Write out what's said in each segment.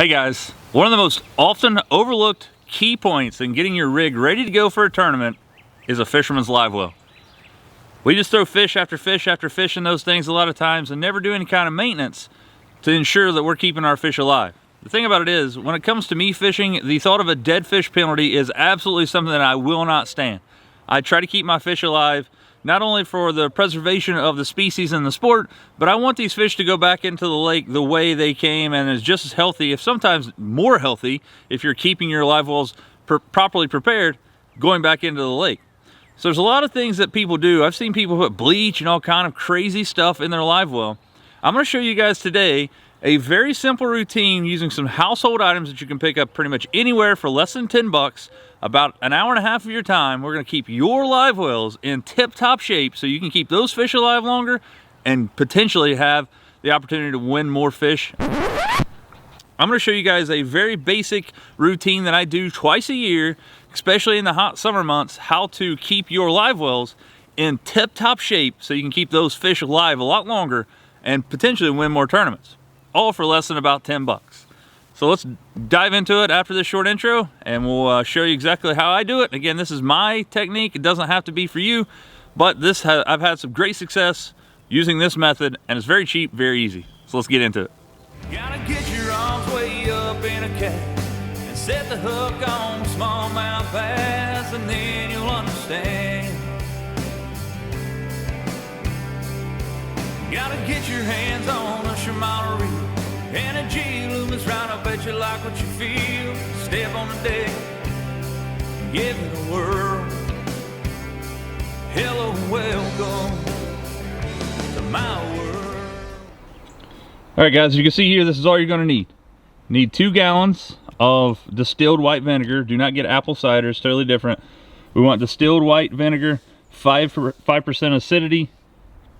Hey guys, one of the most often overlooked key points in getting your rig ready to go for a tournament is a fisherman's live well. We just throw fish after fish after fish in those things a lot of times and never do any kind of maintenance to ensure that we're keeping our fish alive. The thing about it is, when it comes to me fishing, the thought of a dead fish penalty is absolutely something that I will not stand. I try to keep my fish alive, not only for the preservation of the species and the sport, but I want these fish to go back into the lake the way they came and is just as healthy, if sometimes more healthy, if you're keeping your live wells properly prepared, going back into the lake. So there's a lot of things that people do. I've seen people put bleach and all kind of crazy stuff in their live well. I'm gonna show you guys today a very simple routine using some household items that you can pick up pretty much anywhere for less than 10 bucks. About an hour and a half of your time, we're gonna keep your live wells in tip-top shape so you can keep those fish alive longer and potentially have the opportunity to win more fish. I'm gonna show you guys a very basic routine that I do twice a year, especially in the hot summer months, how to keep your live wells in tip-top shape so you can keep those fish alive a lot longer and potentially win more tournaments, all for less than about 10 bucks. So let's dive into it after this short intro and we'll show you exactly how I do it. Again, this is my technique. It doesn't have to be for you, but I've had some great success using this method and it's very cheap, very easy. So let's get into it. Gotta get your arms way up in a cast and set the hook on smallmouth bass, and then you'll understand. Gotta get your hands on a Shimano reel and a G-Loomis round. I bet you like what you feel. Step on the deck, give it a whirl. Hello, welcome to my world. All right guys, as you can see here, this is all you're gonna need. You need 2 gallons of distilled white vinegar. Do not get apple cider, it's totally different. We want distilled white vinegar, 5% acidity,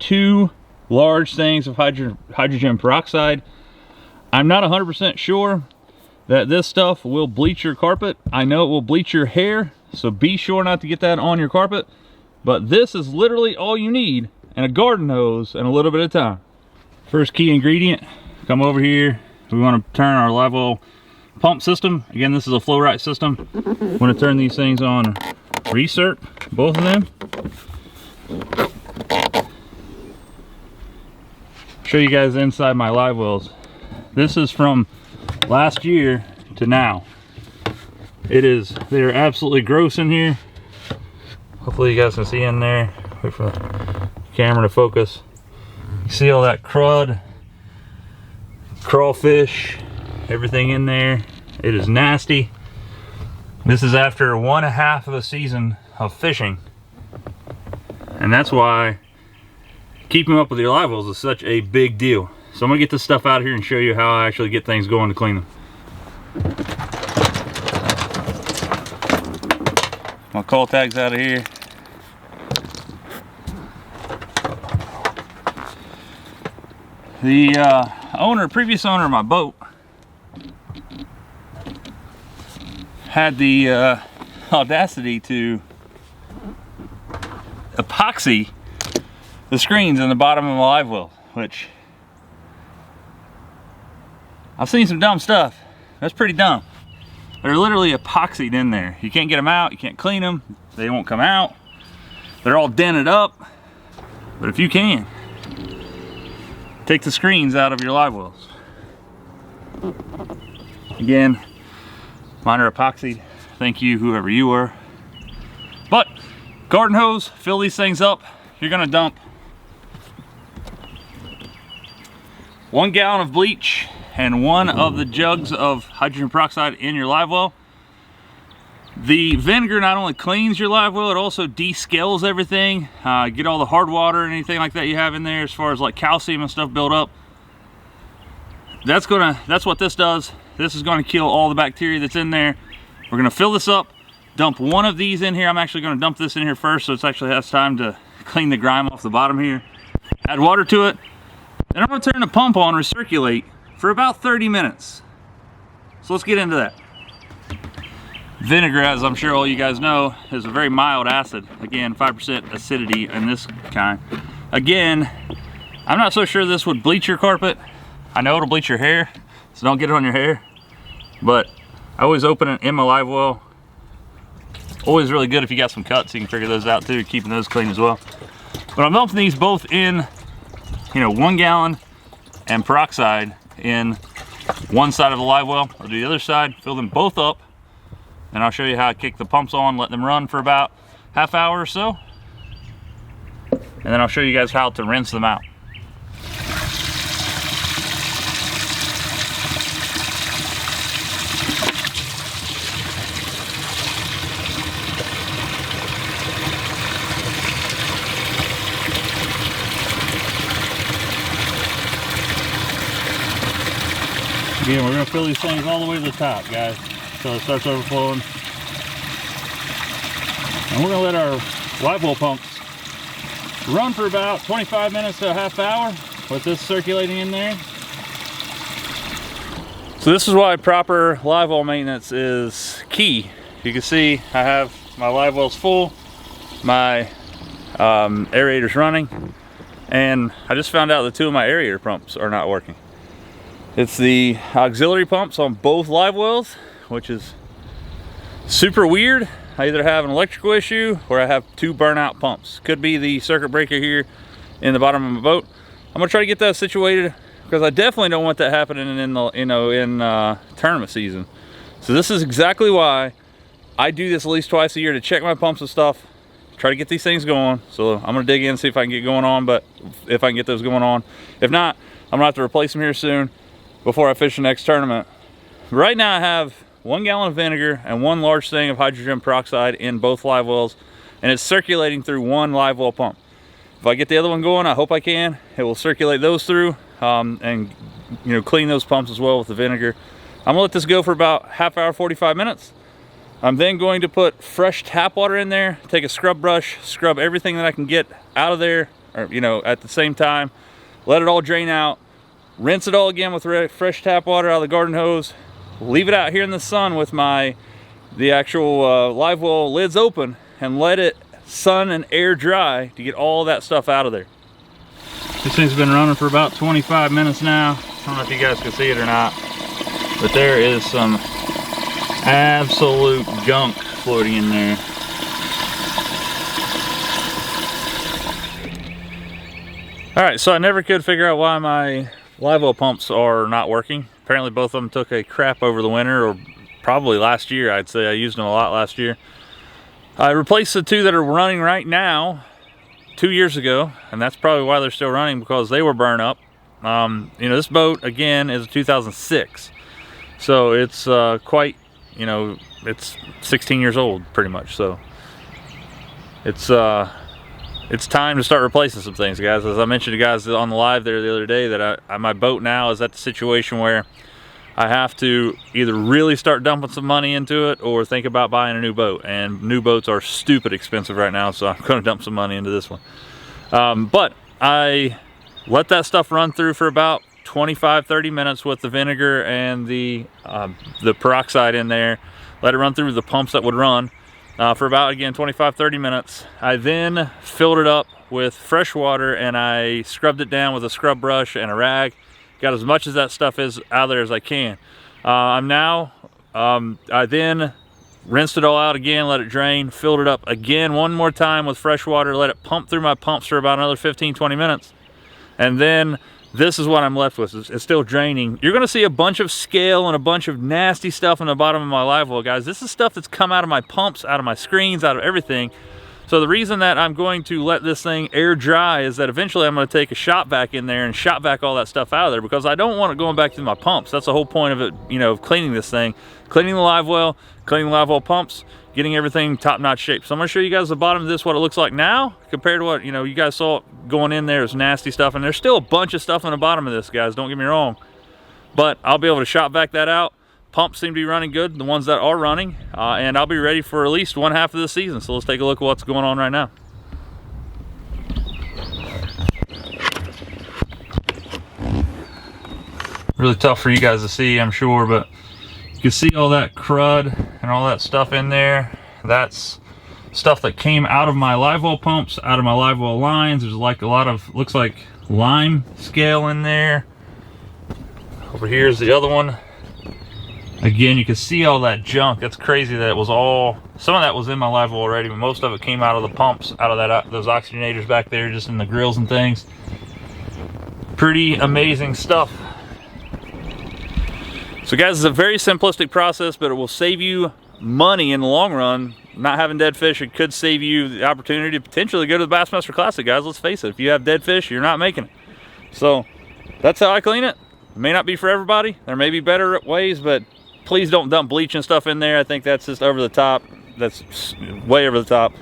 2 large things of hydrogen peroxide. I'm not 100% sure that this stuff will bleach your carpet. I know it will bleach your hair, so be sure not to get that on your carpet. But this is literally all you need, and a garden hose and a little bit of time. First key ingredient, come over here. We want to turn our live well pump system. Again, this is a flow right system. We want to turn these things on recirc, both of them. Show you guys inside my live wells. This is from last year to now. They're absolutely gross in here. Hopefully you guys can see in there. Wait for the camera to focus. You see all that crud, crawfish, everything in there. It is nasty. This is after 1.5 of a season of fishing. And that's why keeping up with your live wells is such a big deal. So I'm gonna get this stuff out of here and show you how I actually get things going to clean them. My call tag's out of here. The previous owner of my boat had the audacity to epoxy the screens in the bottom of my live well, which I've seen some dumb stuff. That's pretty dumb. They're literally epoxied in there. You can't get them out, you can't clean them, they won't come out. They're all dented up. But if you can, take the screens out of your live wells. Again, mine are epoxied. Thank you, whoever you are. But garden hose, fill these things up. You're gonna dump 1 gallon of bleach and 1 of the jugs of hydrogen peroxide in your live well. The vinegar not only cleans your live well, it also descales everything. Get all the hard water and anything like that you have in there, as far as like calcium and stuff build up. That's what this does. This is gonna kill all the bacteria that's in there. We're gonna fill this up, dump 1 of these in here. I'm actually gonna dump this in here first, so it actually has time to clean the grime off the bottom here. Add water to it. Then I'm gonna turn the pump on, recirculate for about 30 minutes. So let's get into that. Vinegar, as I'm sure all you guys know, is a very mild acid. Again, 5% acidity in this kind. Again, I'm not so sure this would bleach your carpet. I know it'll bleach your hair, so don't get it on your hair. But I always open it in my live well. Always really good if you got some cuts, you can figure those out too, keeping those clean as well. But I'm dumping these both in, 1 gallon and peroxide in one side of the live well. I'll do the other side, fill them both up, and I'll show you how I kick the pumps on, let them run for about half hour or so. And then I'll show you guys how to rinse them out. Again, we're going to fill these things all the way to the top, guys, so it starts overflowing. And we're going to let our live well pumps run for about 25 minutes to a half hour with this circulating in there. So this is why proper live well maintenance is key. You can see I have my live wells full, my aerator's running, and I just found out that 2 of my aerator pumps are not working. It's the auxiliary pumps on both live wells, which is super weird. I either have an electrical issue or I have 2 burnout pumps. Could be the circuit breaker here in the bottom of my boat. I'm gonna try to get that situated because I definitely don't want that happening in the tournament season. So this is exactly why I do this at least twice a year, to check my pumps and stuff, try to get these things going. So I'm gonna dig in and see if I can get going on, but if I can get those going on. If not, I'm gonna have to replace them here soon before I fish the next tournament. Right now I have 1 gallon of vinegar and 1 large thing of hydrogen peroxide in both live wells, and it's circulating through 1 live well pump. If I get the other one going, I hope I can, it will circulate those through and clean those pumps as well with the vinegar. I'm gonna let this go for about half hour, 45 minutes. I'm then going to put fresh tap water in there, take a scrub brush, scrub everything that I can get out of there, or at the same time, let it all drain out. Rinse it all again with fresh tap water out of the garden hose. Leave it out here in the sun with the actual live well lids open, and let it sun and air dry to get all that stuff out of there. This thing's been running for about 25 minutes now. I don't know if you guys can see it or not, but there is some absolute gunk floating in there. All right, so I never could figure out why my live well pumps are not working. Apparently both of them took a crap over the winter, or probably last year. I'd say I used them a lot last year. I replaced the 2 that are running right now 2 years ago, and that's probably why they're still running, because they were burned up. This boat again is a 2006, so it's quite, it's 16 years old pretty much. So it's time to start replacing some things, guys. As I mentioned to you guys on the live there the other day, that my boat now is at the situation where I have to either really start dumping some money into it or think about buying a new boat. And new boats are stupid expensive right now, so I'm going to dump some money into this one. But I let that stuff run through for about 25-30 minutes with the vinegar and the peroxide in there. Let it run through the pumps that would run. For about, again, 25-30 minutes. I then filled it up with fresh water, and I scrubbed it down with a scrub brush and a rag. Got as much of that stuff out of there as I can. I then rinsed it all out again, let it drain, filled it up again one more time with fresh water, let it pump through my pumps for about another 15-20 minutes. And then this is what I'm left with. It's still draining. You're gonna see a bunch of scale and a bunch of nasty stuff in the bottom of my live well, guys. This is stuff that's come out of my pumps, out of my screens, out of everything. So the reason that I'm going to let this thing air dry is that eventually I'm going to take a shop vac in there and shop vac all that stuff out of there, because I don't want it going back to my pumps. That's the whole point of it, of cleaning this thing. Cleaning the live well pumps, getting everything top-notch shape. So I'm going to show you guys the bottom of this, what it looks like now, compared to what, you guys saw going in there. It's nasty stuff, and there's still a bunch of stuff in the bottom of this, guys, don't get me wrong. But I'll be able to shop vac that out. Pumps seem to be running good, the ones that are running, and I'll be ready for at least one half of the season. So let's take a look at what's going on right now. Really tough for you guys to see, I'm sure, but you can see all that crud and all that stuff in there. That's stuff that came out of my live well pumps, out of my live well lines. There's like a lot of, looks like lime scale in there. Over here is the other one. Again, you can see all that junk. That's crazy that it was all, some of that was in my live well already, but most of it came out of the pumps, out of that, those oxygenators back there, just in the grills and things. Pretty amazing stuff. So guys, it's a very simplistic process, but it will save you money in the long run. Not having dead fish, it could save you the opportunity to potentially go to the Bassmaster Classic, guys. Let's face it, if you have dead fish, you're not making it. So that's how I clean it. It may not be for everybody. There may be better ways, but please don't dump bleach and stuff in there. I think that's just over the top. That's way over the top.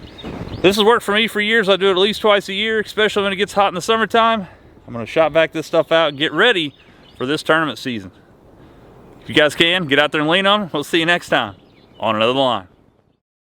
This has worked for me for years. I do it at least twice a year, especially when it gets hot in the summertime. I'm gonna shop back this stuff out and get ready for this tournament season. If you guys can, get out there and lean on them. We'll see you next time on another line.